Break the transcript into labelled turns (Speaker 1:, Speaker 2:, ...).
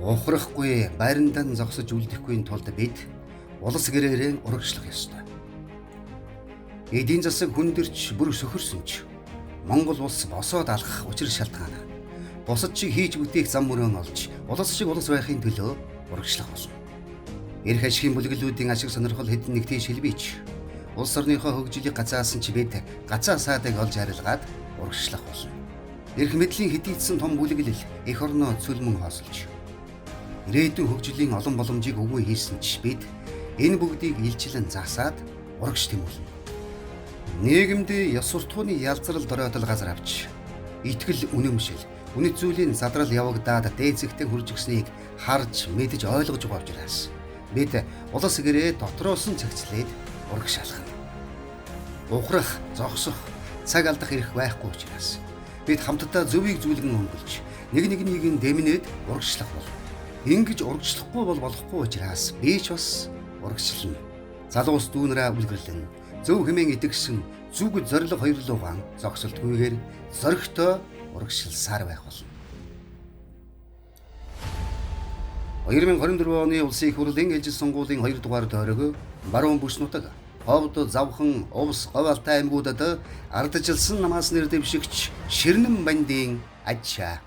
Speaker 1: Ухрахгүй байрандан зогсож үлдэхгүй тулд бид улс гэрээрээ урагшлах ёстой. Эдийн засаг хүндэрч бүр сөхөрсөн ч Монгол улс босоод алхах учир шалтгаан. Бусад шиг хийж бүтээх зам мөрөө олж улс шиг улс байхын төлөө урагшлах болно. Эрх ашигын бүлэглүүдийн ашиг сонирхол хэдэн нэгтэй шилбийч улс орныхоо хөгжлийг гацаасан ч бид гацаа саадаг олж харилгаад урагшлах болно. Эрх мэдлийн хэдийдсэн том бүлэглэл эх орноо цөлмөн хоосолж ирээдүйн хөгжлийн олон боломжийг өгөө хийсэн ч бид энэ бүгдийг илчлэн засаад урагш тэмүүлнэ. Нийгэмд ёс суртахууны ялцрал дороотол газар авч итгэл үнэмшил үнэт зүйлийн задрал явагдаад дээцэгтэн хүрж гиснийг харж мэдж ойлгож байгаа учраас бид улс гэрээ дотроос нь цэгцлээд урагшаалхна. Ухрах, зогсох, цаг алдах эрх байхгүй учраас бид хамтдаа зөвийг зүйлгэн хөнгөлж нэг дэмнээд урагшлах болно. Ингэж урагшлахгүй бол болохгүй учраас би ч бас урагшлна. Залуус дүүнрээ үлгэрлэн зөв хэмээн итгэсэн зүг зориг хоёрлуугаан зогсолтгүйгээр зоригтой урагшилсаар байх болно. 2024 оны улсын их хурлын ээлжид сонгуулийн 2 дугаар тойрог баруун бүс нутаг Ховд, Завхан, Увс, Говьалтай аймагуудад ардчилсан намаас нэр дэвшигч Ширнэн бандийн ачаа